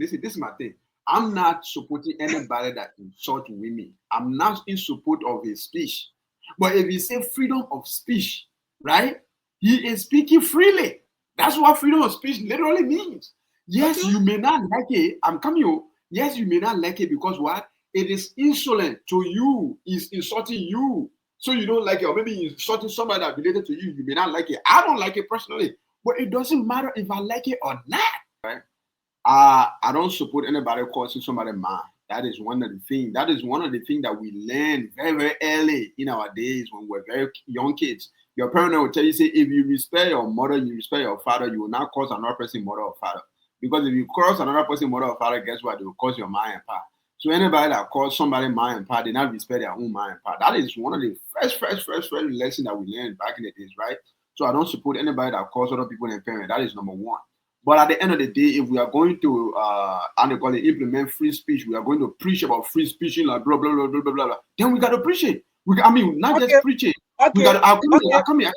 listen, this is my thing. I'm not supporting anybody that insults women. I'm not in support of his speech. But if you say freedom of speech, right? He is speaking freely. That's what freedom of speech literally means. Yes, you may not like it. I'm coming you. Yes, you may not like it because what? It is insolent to you. It's insulting you. So you don't like it. Or maybe insulting somebody that related to you. You may not like it. I don't like it personally. But it doesn't matter if I like it or not. Right? I don't support anybody causing somebody mad. That is one of the things. That is one of the things that we learn very, very early in our days when we're very young kids. Your parent will tell you, say, if you respect your mother, you respect your father, you will not cause another person mother or father. Because if you cause another person mother or father, guess what? They will cause your mind and pa. So anybody that calls somebody mind and pa, they not respect their own mind and pa. That is one of the first lessons that we learned back in the days, right? So I don't support anybody that calls other people their parent. That is number one. But at the end of the day, if we are going to implement free speech, we are going to preach about free speech, like blah blah blah blah blah blah. Then we got to preach it. Not just preach it. We got to. I come here.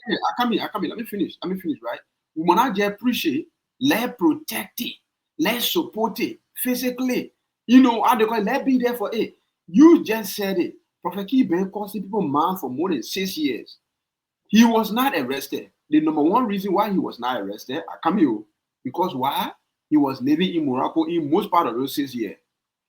Let me finish. Right? We must not just preach it. Let's protect it. Let's support it physically. You know how they call it. Let's be there for it. You just said it. Prophetkey been causing people mad for more than 6 years. He was not arrested. The number one reason why he was not arrested, because why? He was living in Morocco in most part of those 6 years.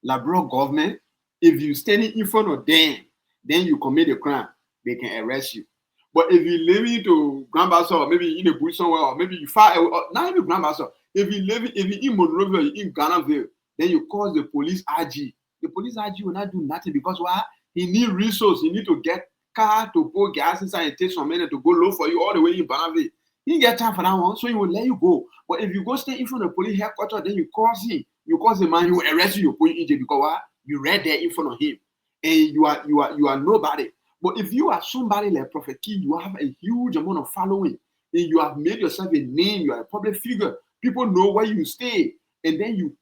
Labrador government, if you standing in front of them, then you commit a crime, they can arrest you. But if you living to Grand Bassam, or maybe in a bush somewhere, or maybe you fire, not even Grand Bassam, if you in Monrovia, you in Ghanaville, then you call the police RG. The police RG will not do nothing because why? He need resources. He need to get car to pour gas inside and take some minute to go low for you all the way in Ghanaville. He didn't get time for that one, so he will let you go. But if you go stay in front of the police headquarters, then you cause him. You cause the man, he will arrest you, you put you in jail because what? You read there in front of him. And you are nobody. But if you are somebody like Prophetkey, you have a huge amount of following, and you have made yourself a name, you are a public figure, people know where you stay, and then you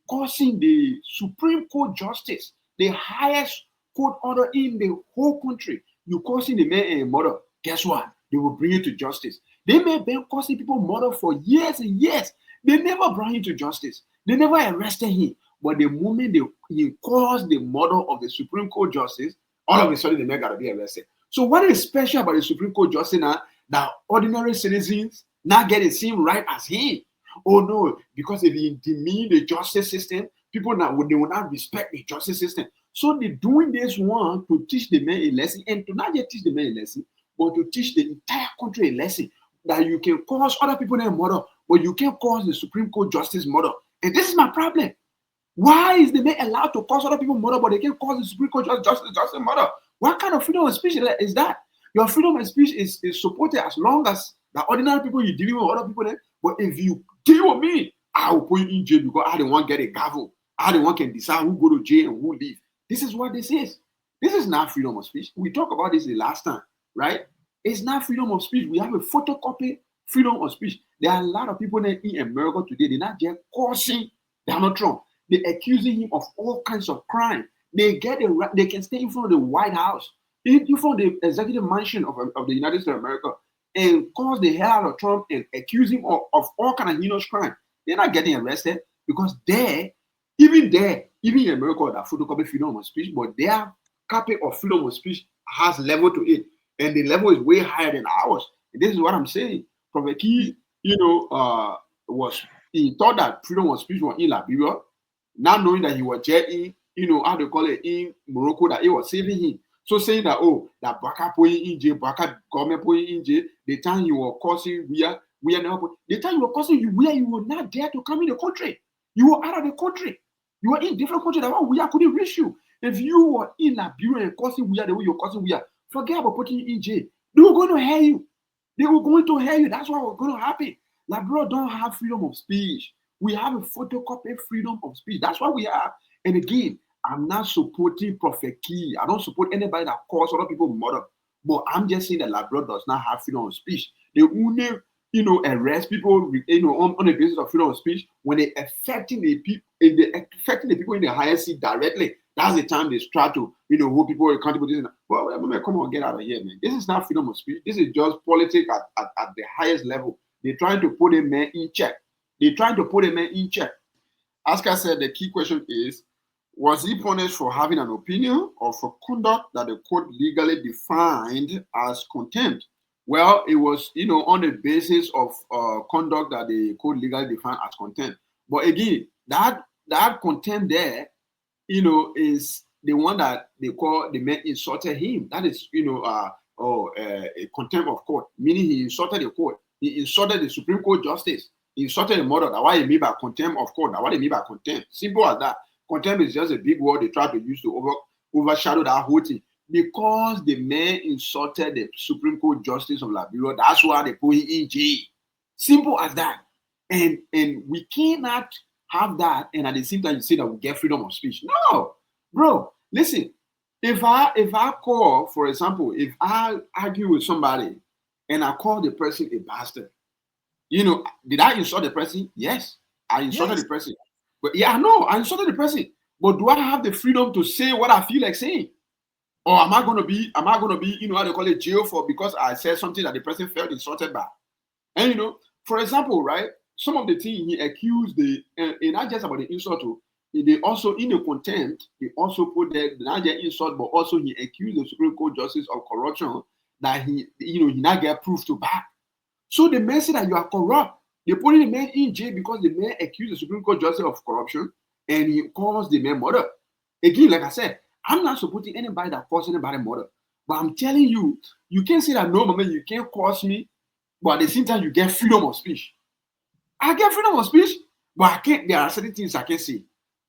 causing the Supreme Court justice, the highest court order in the whole country, you causing the man and mother, guess what? They will bring you to justice. They may have been causing people murder for years and years. They never brought him to justice. They never arrested him. But the moment he caused the murder of the Supreme Court justice, all of a sudden the man got to be arrested. So what is special about the Supreme Court justice now that ordinary citizens not get the same right as him? Oh no, because if he demean the justice system, people they will not respect the justice system. So they're doing this one to teach the man a lesson, and to not just teach the man a lesson, but to teach the entire country a lesson that you can cause other people their murder, but you can't cause the Supreme Court justice murder. And this is my problem. Why is the man allowed to cause other people murder, but they can't cause the Supreme Court justice murder? What kind of freedom of speech is that? Your freedom of speech is supported as long as the ordinary people you dealing with other people there. But if you deal with me, I will put you in jail because I don't want to get a gavel. I don't want to decide who go to jail and who leave. This is what this is. This is not freedom of speech. We talked about this the last time, right? It's not freedom of speech. We have a photocopy freedom of speech. There are a lot of people in America today. They're not just causing Donald Trump. They're accusing him of all kinds of crime. They can stay in front of the White House, in front of the executive mansion of the United States of America, and cause the hell out of Trump and accuse him of all kind of heinous crime. They're not getting arrested because even in America, that photocopy freedom of speech, but their copy of freedom of speech has level to it. And the level is way higher than ours. And this is what I'm saying. Prophetkey, he thought that freedom of speech was in Liberia, not knowing that he was there in, how they call it, in Morocco, that it was saving him. So saying that, that Baka put in jail, Baka government put in jail, the time you were causing, we are now, the time you were causing you were not there to come in the country. You were out of the country. You were in different countries that we couldn't reach you. If you were in Liberia and causing the way you're causing forget about putting you in jail. They were going to hear you. That's what was going to happen. Labrador don't have freedom of speech. We have a photocopy freedom of speech. That's what we have. And again, I'm not supporting Prophetkey. I don't support anybody that calls other people murder. But I'm just saying that Labrador does not have freedom of speech. They only, arrest people, on the basis of freedom of speech when they're affecting the people in the higher seat directly. That's the time they start to, hold people accountable. Well, come on, get out of here, man. This is not freedom of speech. This is just politics at the highest level. They're trying to put a man in check. Asker said the key question is, was he punished for having an opinion or for conduct that the court legally defined as contempt? Well, it was, on the basis of conduct that the court legally defined as contempt. But again, that contempt there, is the one that they call the man insulted him. That is, a contempt of court, meaning he insulted the court. He insulted the Supreme Court justice. He insulted the mother. That's what he mean by contempt of court. That's what they mean by contempt. Simple as that. Contempt is just a big word they try to use to overshadow that whole thing. Because the man insulted the Supreme Court justice of Liberia, that's why they put him in jail. Simple as that. And we cannot have that, and at the same time you say that we get freedom of speech. No, bro. Listen, if I call, for example, if I argue with somebody and I call the person a bastard, did I insult the person? Yes, I insulted the person. But yeah, no, I insulted the person. But do I have the freedom to say what I feel like saying? Or am I gonna be, how they call it, jail for because I said something that the person felt insulted by? And for example, right, some of the things he accused and not just about the insult, they also in the contempt, he also put not just insult, but also he accused the Supreme Court justice of corruption that he not get proof to back. So the man said that you are corrupt. They put the man in jail because the man accused the Supreme Court justice of corruption and he calls the man murder. Again, like I said, I'm not supporting anybody that calls anybody murder. But I'm telling you, you can't say that, no, man, you can't cause me, but at the same time, you get freedom of speech. I get freedom of speech, but I can't. There are certain things I can't say.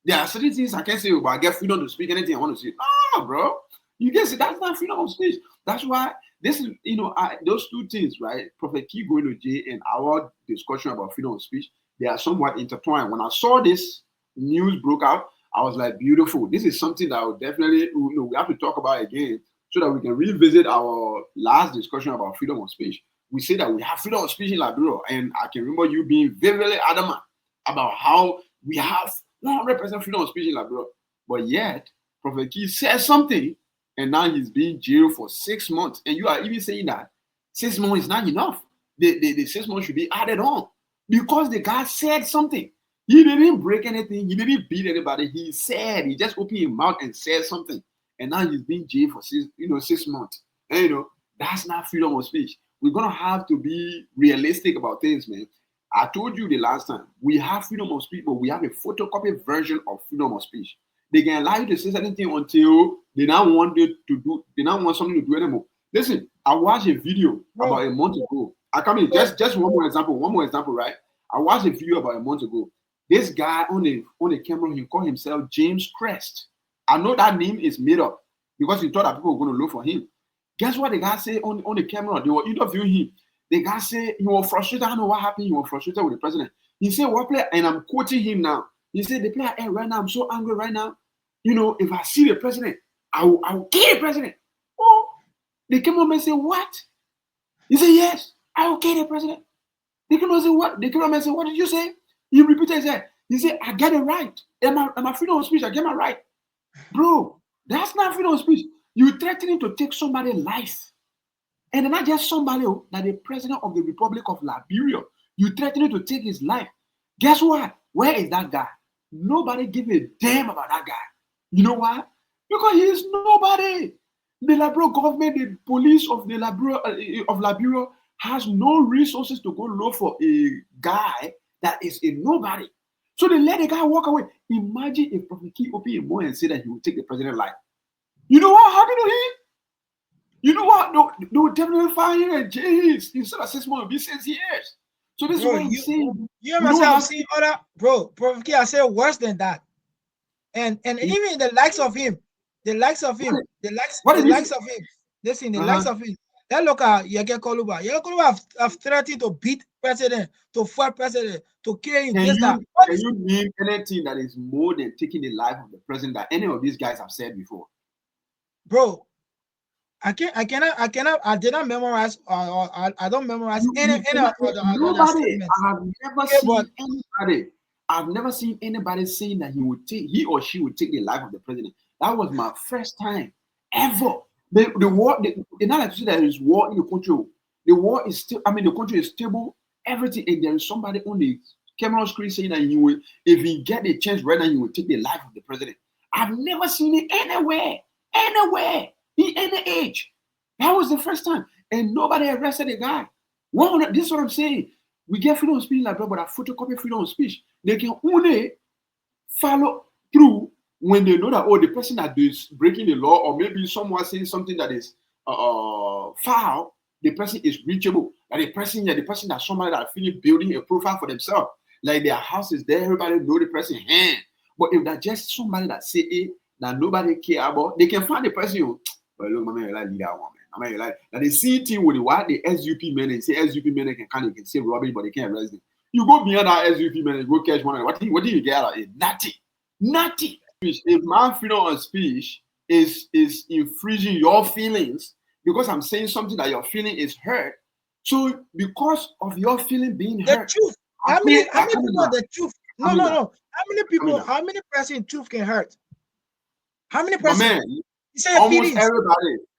There are certain things I can't say, but I get freedom to speak anything I want to say. No, bro. You can say that's not freedom of speech. That's why this is, those two things, right? Prophetkey going to jail and our discussion about freedom of speech, they are somewhat intertwined. When I saw this news broke out, I was like, beautiful. This is something that I would definitely, we have to talk about again so that we can revisit our last discussion about freedom of speech. We say that we have freedom of speech in Liberia, and I can remember you being very adamant about how we have 100% freedom of speech in Liberia. But yet, Prophetkey says something, and now he's being jailed for 6 months. And you are even saying that 6 months is not enough. The 6 months should be added on because the guy said something. He didn't break anything. He didn't beat anybody. He just opened his mouth and said something. And now he's being jailed for 6 months. And that's not freedom of speech. We're gonna have to be realistic about things, man. I told you the last time, we have freedom of speech, but we have a photocopied version of freedom of speech. They can allow you to say anything until they now want you to do, they now want something to do anymore. Listen, I watched a video about a month ago. I come in, just one more example, right? I watched a video about a month ago. This guy on the camera, he called himself James Crest. I know that name is made up because he thought that people were going to look for him. Guess what the guy said on the camera? They were interviewing him. The guy said he was frustrated. I don't know what happened. He was frustrated with the president. He said, what player? And I'm quoting him now. He said, the player, hey, right now, I'm so angry right now. If I see the president, I will kill the president. Oh, the cameraman said, what? He said, yes, I will kill the president. The cameraman said, what? The cameraman said, what did you say? He repeated that. He said, I get it right. Am I freedom of speech? I get my right. Bro, that's not freedom of speech. You're threatening to take somebody's life. And not just somebody, that the president of the Republic of Liberia. You're threatening to take his life. Guess what? Where is that guy? Nobody give a damn about that guy. You know why? Because he is nobody. The Liberia government, the police of the Liberia has no resources to go look for a guy that is a nobody. So they let the guy walk away. Imagine if Prophetkey opened a mouth and said that he would take the president's life. You know what happened to him? You know what? They would definitely find him in jail. Instead of 6 months, it'll be 6 years. So this is what I'm saying. You must have seen other, bro. Prophetkey, I said worse than that. And even the likes of him, listen, the likes of him. Then look at Yege Koluba. Yege Koluba have threatened to beat president, to fight president, to kill him. Can you name anything that is more than taking the life of the president that any of these guys have said before? Bro, I did not memorize, or I don't memorize any of the statements. I've never seen anybody saying that he or she would take the life of the president. That was my first time ever. The war, they're not like to see that there is war in the country. The war is still, the country is stable, everything, and there is somebody on the came on screen saying that he will, if he get a chance right now, he will take the life of the president. I've never seen it anywhere in any age. That was the first time, and nobody arrested the guy. This is what I'm saying. We get freedom of speech like that, but a photocopy freedom of speech. They can only follow through when they know that, oh, the person that is breaking the law, or maybe someone saying something that is foul, the person is reachable. Like the person that somebody that feeling building a profile for themselves. Like their house is there, everybody know the person. But if that's just somebody that say it, that nobody care about, they can find the person. But look, my man, like lead that one, man. I mean, like now the same thing with the SUP men and say SUP men can say robbery, but they can't arrest them. You go beyond that SUP men and go catch one. What do you get out of it? Nothing. If my freedom of speech is infringing your feelings because I'm saying something that your feeling is hurt, so because of your feeling being The hurt, truth. How many people are the truth? No. How many people? How many person truth can hurt? How many person? Man,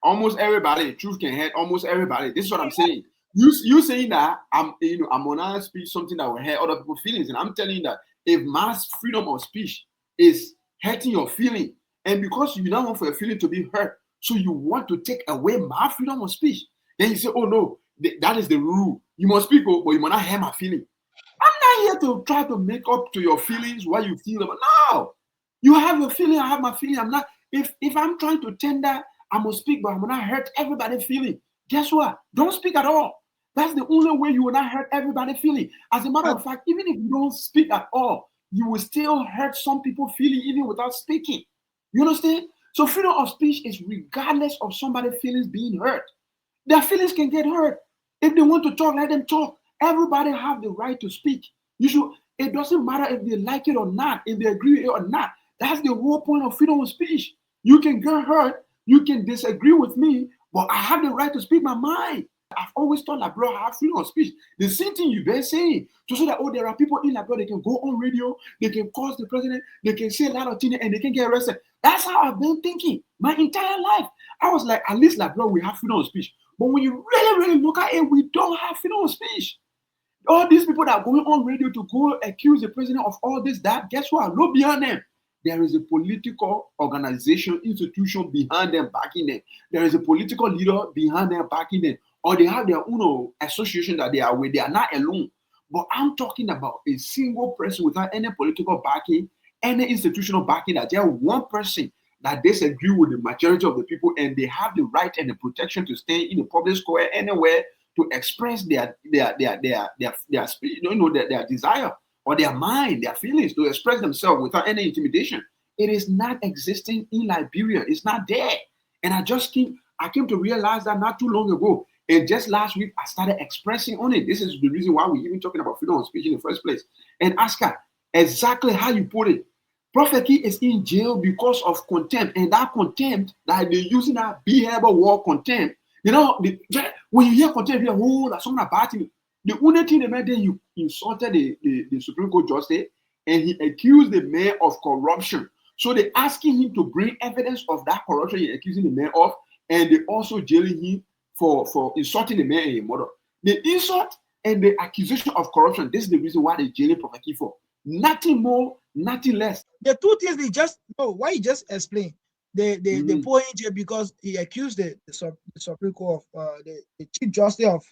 almost everybody. Truth can hurt almost everybody. This is what I'm saying. You saying that I'm gonna speak something that will hurt other people's feelings, and I'm telling you that if my freedom of speech is hurting your feeling, and because you don't want for your feeling to be hurt, so you want to take away my freedom of speech, then you say, oh no, that is the rule. You must speak, but you must not hurt my feeling. I'm not here to try to make up to your feelings what you feel about. No, you have your feeling, I have my feeling. I'm not. If I'm trying to tender, I must speak, but I'm not hurt everybody feeling. Guess what? Don't speak at all. That's the only way you will not hurt everybody feeling. As a matter of fact, even if you don't speak at all, you will still hurt some people feeling even without speaking. You understand? So freedom of speech is regardless of somebody's feelings being hurt. Their feelings can get hurt. If they want to talk, let them talk. Everybody have the right to speak. It doesn't matter if they like it or not, if they agree with it or not. That's the whole point of freedom of speech. You can get hurt, you can disagree with me, but I have the right to speak my mind. I've always thought like, bro, I have freedom of speech. The same thing you've been saying. To say that, oh, there are people in like, bro, they can go on radio, they can cause the president, they can say a lot of things and they can get arrested. That's how I've been thinking my entire life. I was like, at least like, bro, we have freedom of speech. But when you really look at it, we don't have freedom of speech. All these people that are going on radio to go accuse the president of all this, that, guess what? Look beyond them. There is a political organization, institution behind them, backing them. There is a political leader behind them, backing them. Or they have their own association that they are with. They are not alone. But I'm talking about a single person without any political backing, any institutional backing, that there one person that disagree with the majority of the people and they have the right and the protection to stay in the public square anywhere to express their spirit, their desire or their mind, their feelings, to express themselves without any intimidation. It is not existing in Liberia. It's not there. And I came to realize that not too long ago. And just last week, I started expressing on it. This is the reason why we're even talking about freedom of speech in the first place. And ask her exactly how you put it. Prophetkey is in jail because of contempt. And that contempt that they're using, that behavioral war contempt, when you hear contempt, you're like, oh, that's something about him. The only thing the man did, you insulted the Supreme Court justice and he accused the man of corruption. So they're asking him to bring evidence of that corruption he's accusing the man of, and they also jailing him for insulting the man and his mother. The insult and the accusation of corruption, this is the reason why they're jailing Prophetkey for. Nothing more, nothing less. The two things they just why you just explain. They put in jail because he accused the Supreme Court of the Chief Justice of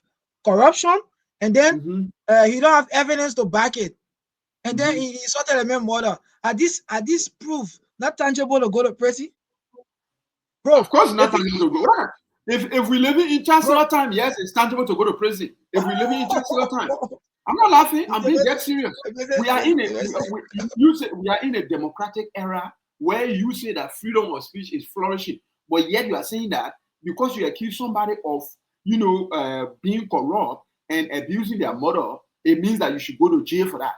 corruption, and then he don't have evidence to back it. And then he insulted the man's mother. Are this proof not tangible to go to prison? Bro, of course not tangible to go. If we live in chancellor time, yes, it's tangible to go to prison. If we live in chancellor time, I'm not laughing. I'm being dead serious. We are in a democratic era where you say that freedom of speech is flourishing, but yet you are saying that because you accuse somebody of being corrupt and abusing their mother, it means that you should go to jail for that.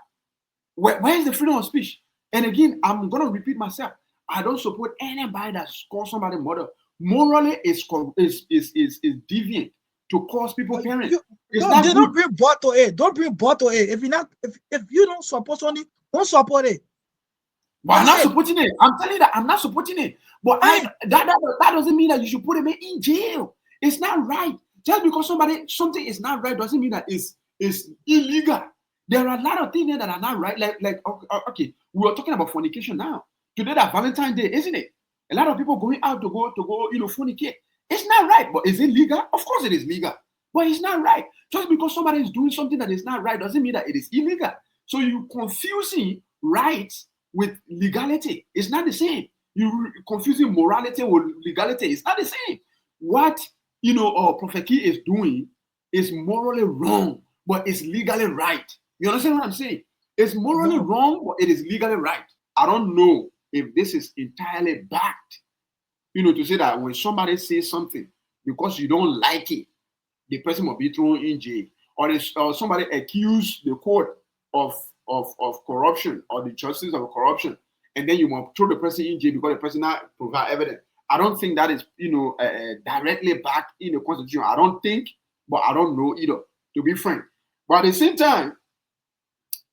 Where is the freedom of speech? And again, I'm going to repeat myself. I don't support anybody that calls somebody mother. Morally, is deviant to cause people parents. Don't bring butt to it. Don't bring butt to it. If you don't support something, don't support it. But I'm not supporting it. I'm telling you that I'm not supporting it. But that doesn't mean that you should put him in jail. It's not right. Just because something is not right doesn't mean that it's illegal. There are a lot of things there that are not right. Like okay, we were talking about fornication now. Today that Valentine's Day, isn't it? A lot of people going out to go, fornicate. It's not right, but is it legal? Of course it is legal, but it's not right. Just because somebody is doing something that is not right doesn't mean that it is illegal. So you confusing rights with legality. It's not the same. You confusing morality with legality. It's not the same. What Prophetkey is doing is morally wrong, but it's legally right. You understand what I'm saying? It's morally wrong, but it is legally right. I don't know if this is entirely backed, to say that when somebody says something because you don't like it, the person will be thrown in jail, or somebody accuse the court of corruption or the justice of corruption, and then you want to throw the person in jail because the person not provide evidence. I don't think that is directly backed in the Constitution. I don't think, but I don't know either, to be frank. But at the same time,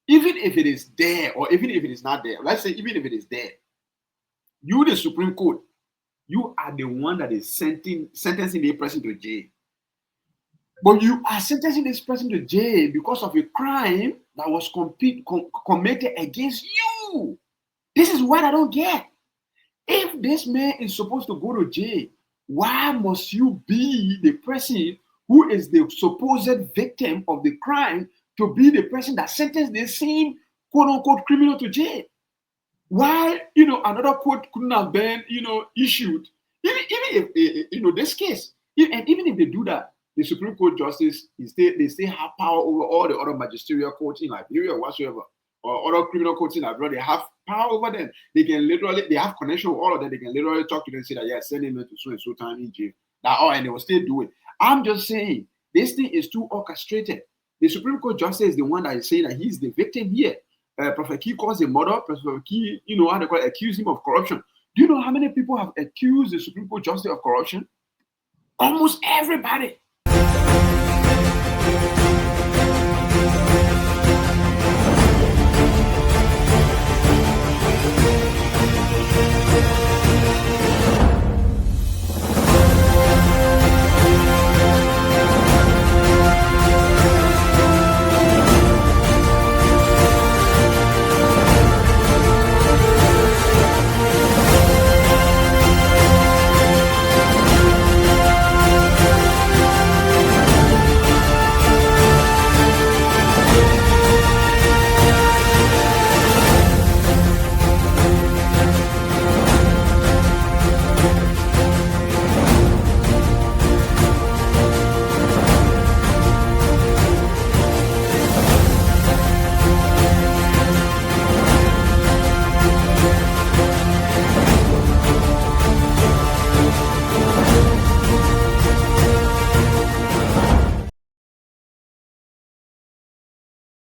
even if it is there, or even if it is not there, let's say even if it is there, you, the Supreme Court, you are the one that is sentencing the person to jail. But you are sentencing this person to jail because of a crime that was committed against you. This is what I don't get. If this man is supposed to go to jail, why must you be the person who is the supposed victim of the crime to be the person that sentenced the same quote-unquote criminal to jail? Why, another court couldn't have been, issued, even if, this case, and even if they do that, the Supreme Court justice, they still have power over all the other magisterial courts in Liberia or whatsoever, or other criminal courts in Liberia. They have power over them. They have connection with all of them. They can literally talk to them and say that, yeah, send him to so and so time in jail. And they will still do it. I'm just saying, this thing is too orchestrated. The Supreme Court justice is the one that is saying that he's the victim here. Prophetkey calls the murder. Prophetkey, how they call it, accuse him of corruption. Do you know how many people have accused the Supreme Court justice of corruption? Almost everybody.